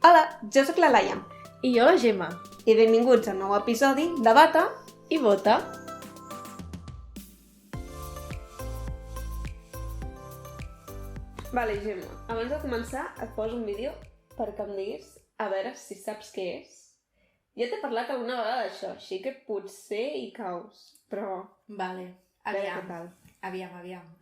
Hola, jo sóc la Laia I jo la Gemma. i benvinguts a un nou episodi de Bata I Bota. Vale, Gemma, abans de començar et poso un vídeo perquè em diguis a veure si saps què és. Ja t'he parlat alguna vegada d'això, així que potser hi caus, però... Vale, a veure què aviam. tal. Aviam.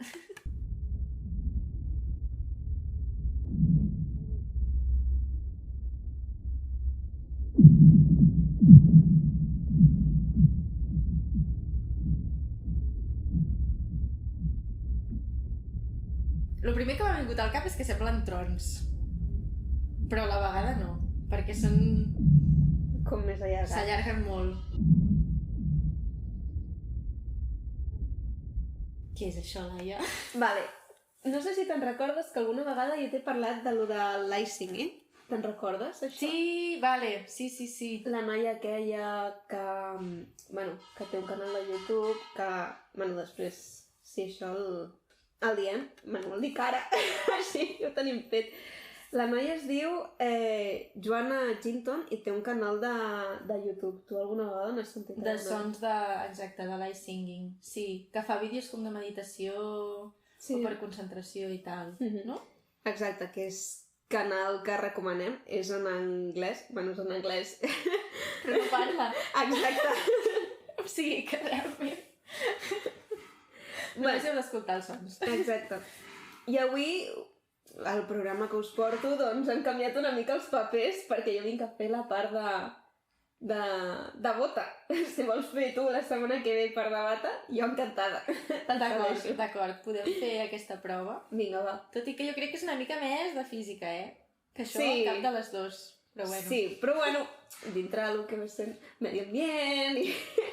Lo primer que m'ha vingut al cap és que semblen trons. Però a la vegada no, perquè Com més allargat. s'allarguen molt. Què és això, Laia? Vale, no sé si te'n recordes que alguna vegada jo t'he parlat de lo de l'icing, eh? Te'n recordes, això? Sí, vale, sí. La noia aquella que, que té un canal de YouTube, que, després, si això el diem, el dic ara, així ho tenim fet. La noia es diu Joana Ginton i té un canal de YouTube. Tu alguna vegada n'has sentit? De sons exacte, de light singing. Sí, que fa vídeos com de meditació Sí. o per concentració i tal, no? Exacte, que és canal que recomanem, és en anglès, és en anglès. Però no parla. Exacte. O sigui que realment... Només heu d'escoltar els sons. Exacte. I avui, al programa que us porto, doncs hem canviat una mica els papers perquè jo vinc a fer la part de bota. Si vols fer tu la setmana que ve part de bata, jo encantada. D'acord, podem fer aquesta prova. Vinga, va. Tot i que jo crec que és una mica més de física, Que això Sí. cap de les dues. Però bueno, Sí, però dintre del que ve sent medi ambient i...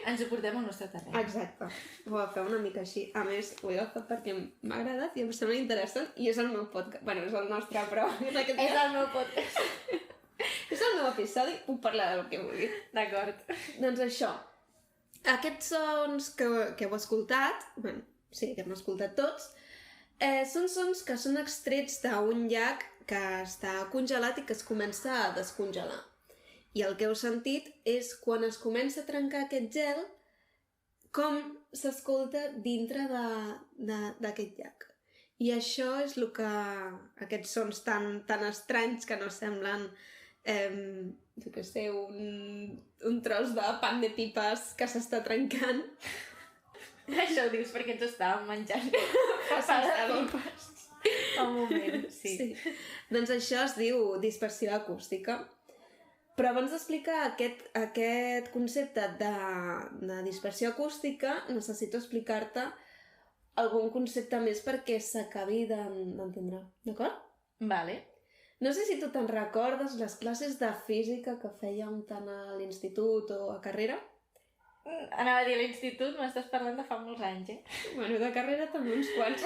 ens ho portem al nostre terreny. Exacte. Ho va fer una mica així. A més, ho he agafat perquè m'ha agradat i em sembla interessant i és el meu podcast. És el nostre, però... És el meu podcast. És el meu episodi, puc parlar del que vulgui. D'acord. Doncs això. Aquests sons que heu escoltat, sí, que hem escoltat tots, són sons que són extrets d'un llac que està congelat i que es comença a descongelar. I el que heu sentit és quan es comença a trencar aquest gel, com s'escolta dintre d'aquest llac. I això és el que... Aquests sons tan estranys que no semblen, jo què sé, un tros de pan de pipes que s'està trencant. Això ho dius perquè ens estàvem menjant pipes. Al moment, sí. Doncs això es diu dispersió acústica. Però abans d'explicar aquest concepte de dispersió acústica, necessito explicar-te algun concepte més perquè s'acabi d'entendre, d'acord? Vale. No sé si tu te'n recordes les classes de física que fèiem tant a l'institut o a carrera? Anava a dir a l'institut, m'estàs parlant de fa molts anys, De carrera també uns quants.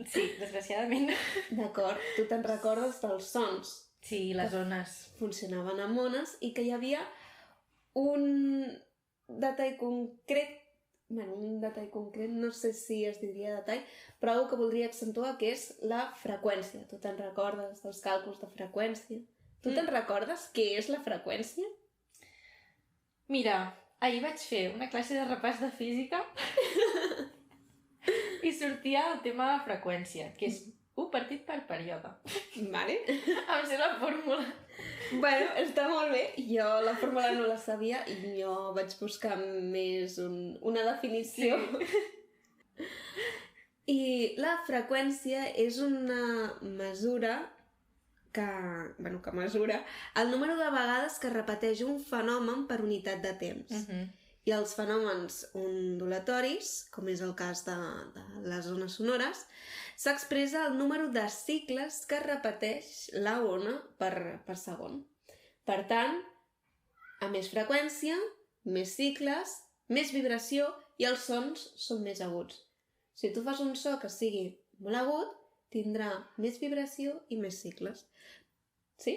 Sí, desgraciadament. D'acord, tu te'n recordes dels sons? Sí, les ones. Funcionaven amb ones i que hi havia un detall concret, no sé si es diria detall, però una que voldria accentuar, que és la freqüència. Tu te'n recordes dels càlculs de freqüència? Tu te'n recordes què és la freqüència? Mira, ahir vaig fer una classe de repàs de física i sortia el tema de freqüència, que és 1 partit per període. Vale. Em sé la fórmula. Està molt bé. Jo la fórmula no la sabia i jo vaig buscar més una definició. Sí. I la freqüència és una mesura que mesura el número de vegades que repeteix un fenomen per unitat de temps. I els fenòmens ondulatoris, com és el cas de les ones sonores, s'expressa el número de cicles que repeteix la ona per segon. Per tant, a més freqüència, més cicles, més vibració i els sons són més aguts. Si tu fas un so que sigui molt agut, tindrà més vibració i més cicles. Sí?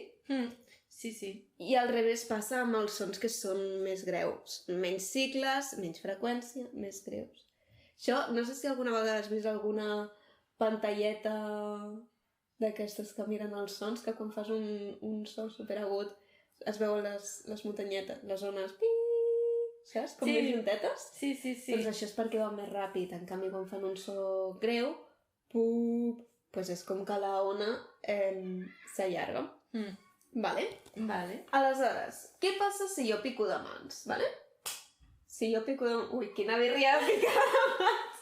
Sí. I al revés passa amb els sons que són més greus. Menys cicles, menys freqüència, més greus. Això, no sé si alguna vegada has vist alguna pantalleta d'aquestes que miren els sons, que quan fas un so superagut es veuen les muntanyetes, les zones... Saps? Com més juntetes. Sí. Doncs això és perquè va més ràpid. En canvi, quan fan un so greu, doncs és com que la ona s'allarga. Vale? Aleshores, què passa si jo pico de mans? Vale? Si jo pico de... Ui, quina birria de picar de mans!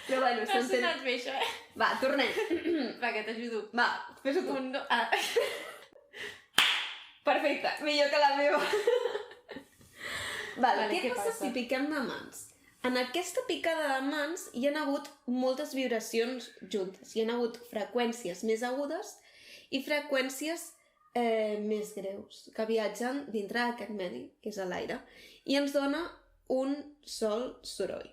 Però bueno, no ha sonat bé, això, Va, tornem. Va, que t'ajudo. Va, fes-ho tu. Perfecte, millor que la meva. Vale, què passa si piquem de mans? En aquesta picada de mans hi ha hagut moltes vibracions juntes. Hi ha hagut freqüències més agudes i freqüències més greus, que viatgen dintre d'aquest medi, que és l'aire, i ens dona un sol soroll.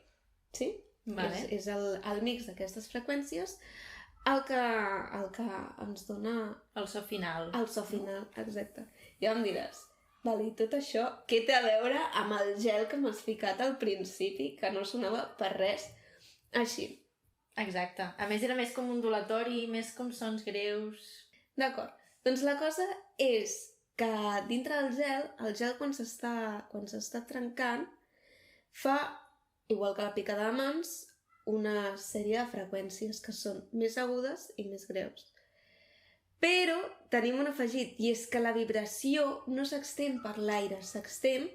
Sí? Vale. És el mix d'aquestes freqüències el que ens dona... El so final. El so final, exacte. Ja em diràs, vale, i tot això, què té a veure amb el gel que m'has ficat al principi, que no sonava per res així? Exacte. A més, era més com ondulatori, més com sons greus... D'acord. Doncs la cosa és que dintre del gel, el gel quan s'està trencant, fa, igual que la picada de mans, una sèrie de freqüències que són més agudes i més greus. Però tenim un afegit, i és que la vibració no s'extén per l'aire, s'extén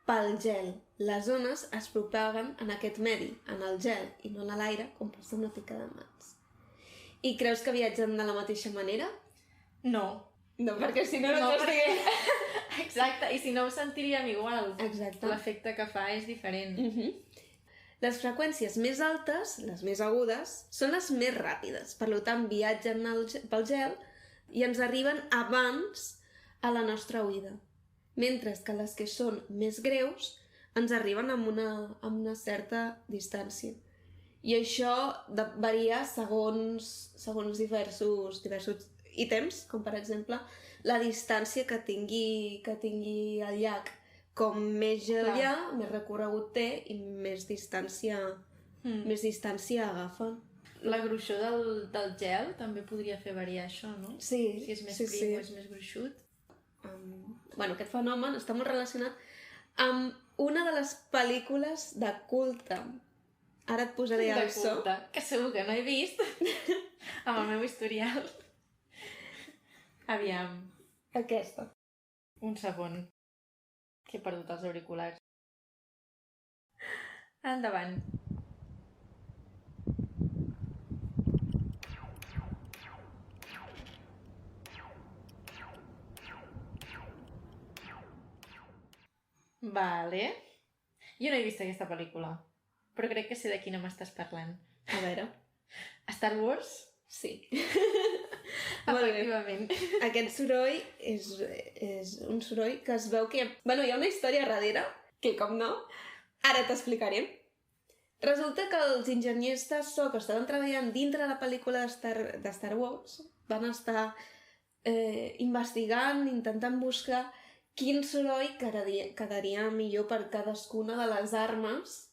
pel gel. Les ones es propaguen en aquest medi, en el gel, i no en l'aire, com passa amb la picada de mans. I creus que viatgen de la mateixa manera? No. No, perquè si no t'estigué... Exacte, i si no ho sentiríem igual. Exacte. L'efecte que fa és diferent. Les freqüències més altes, les més agudes, són les més ràpides. Per tant, viatgen pel gel i ens arriben abans a la nostra oïda. Mentre que les que són més greus ens arriben amb una certa distància. I això varia segons diversos ítems, com per exemple la distància que tingui el llac. Com més gel hi ha, més recorregut té i més distància agafa. La gruixor del gel també podria fer variar això, no? Sí. Si és més prim o és més gruixut. Bueno, aquest fenomen està molt relacionat amb una de les pel·lícules de culte. Ara et posaré el so. De culte, que segur que no he vist amb el meu historial. Aviam. Aquesta. Un segon. Que he perdut els auriculars. Endavant. Vale. Jo no he vist aquesta pel·lícula, però crec que sé de quina m'estàs parlant. A veure. Star Wars? Sí. Efectivament. Aquest soroll és un soroll que es veu que... Bueno, hi ha una història darrere, que com no, ara t'explicaré. Resulta que els enginyers de so que estaven treballant dintre la pel·lícula de Star Wars van estar investigant, intentant buscar quin soroll quedaria millor per cadascuna de les armes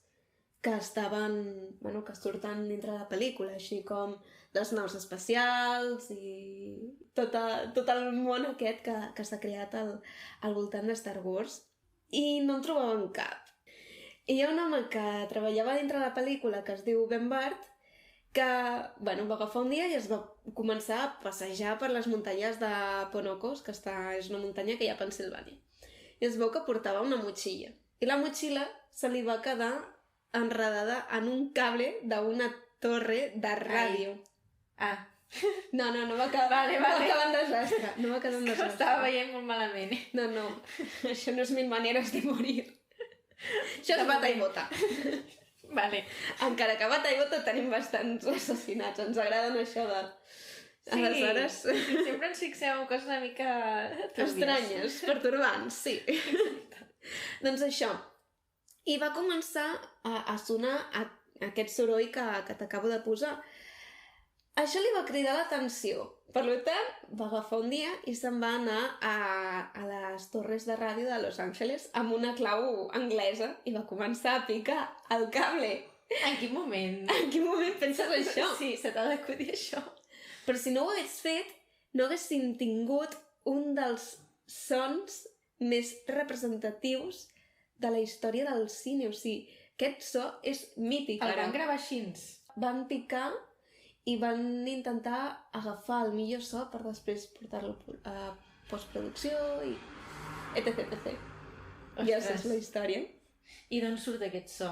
que que surten dintre de la pel·lícula, així com les naus espacials i tot el món aquest que s'ha creat al voltant de Star Wars. I no en trobaven cap. I hi ha un home que treballava dintre de la pel·lícula que es diu Ben Bart, que va agafar un dia i es va començar a passejar per les muntanyes de Ponocos, que és una muntanya que hi ha a Pensilvània. I es veu que portava una motxilla. I la motxilla se li va quedar enredada en un cable d'una torre de ràdio. No va acabar en desastre. No va quedar en desastre. Estava veient molt malament. No. Això no és 1000 maneres de morir. Això és bata i bota. Vale. Encara que bata i bota tenim bastants assassinats. Ens agraden això de... Sí, aleshores... sempre ens fixem en coses una mica... estranyes, pertorbants, sí. Doncs això. I va començar a sonar aquest soroll que t'acabo de posar. Això li va cridar l'atenció. Per tant, va agafar un dia i se'n va anar a les torres de ràdio de Los Angeles amb una clau anglesa i va començar a picar el cable. En quin moment? En quin moment penses això? Sí, se t'ha d'acudir això. Però si no ho hagués fet, no haguéssim tingut un dels sons més representatius de la història del cine. O sigui, aquest so és mític. El van gravar així. Van picar i van intentar agafar el millor so per després portar-lo a postproducció i etc. I ja és la història. I d'on surt aquest so?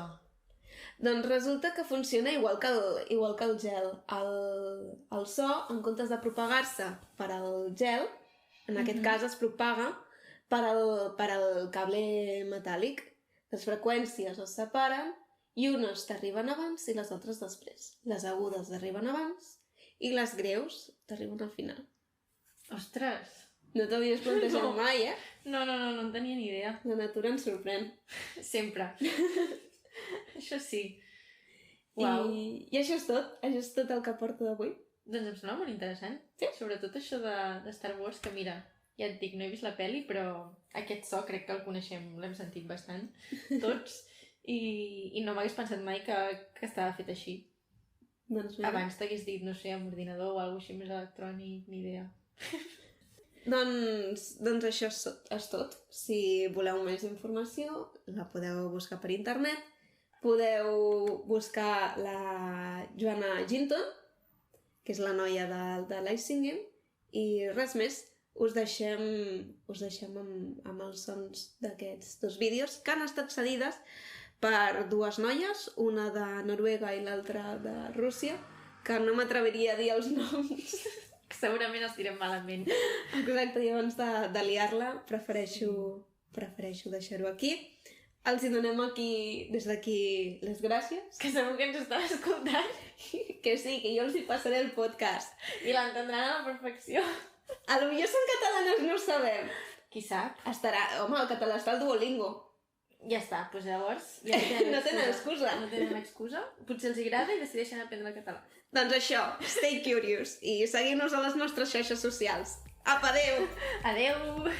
Doncs resulta que funciona igual que el gel. El so, en comptes de propagar-se per al gel, en aquest cas es propaga per al cable metàl·lic. Les freqüències es separen i unes t'arriben abans i les altres després. Les agudes t'arriben abans i les greus t'arriben al final. Ostres! No t'havies plantejat mai, eh? No en tenia ni idea. La natura ens sorprèn. Sempre. Això sí. Uau. I això és tot. Això és tot el que porto d'avui. Doncs em sembla molt interessant. Sí. Sobretot això de Star Wars, que mira, ja et dic, no he vist la pel·li, però aquest so crec que el coneixem, l'hem sentit bastant, tots, i no m'hagués pensat mai que estava fet així. Doncs mira. Abans t'hagués dit, no sé, amb ordinador o alguna cosa així més electrònic, ni idea. Doncs això és tot. Si voleu més informació, la podeu buscar per internet. Podeu buscar la Joanna Ginton, que és la noia de l'Icingen, i res més. Us deixem amb els sons d'aquests dos vídeos que han estat cedides per dues noies, una de Noruega i l'altra de Rússia, que no m'atreviria a dir els noms. Segurament els direm malament. Exacte, i abans de liar-la prefereixo deixar-ho aquí. Els hi donem des d'aquí les gràcies. Que segur que ens estan escoltant. Que sí, que jo els hi passaré el podcast. I l'entendran a la perfecció. A lo millor són catalanes, no ho sabem. Qui sap? Home, el català està al Duolingo. Ja està, doncs llavors... Ja no tenen excusa. No tenen excusa. Potser els agrada i decideixen aprendre el català. Doncs això, stay curious i seguim-nos a les nostres xarxes socials. Apa, adeu! Adeu!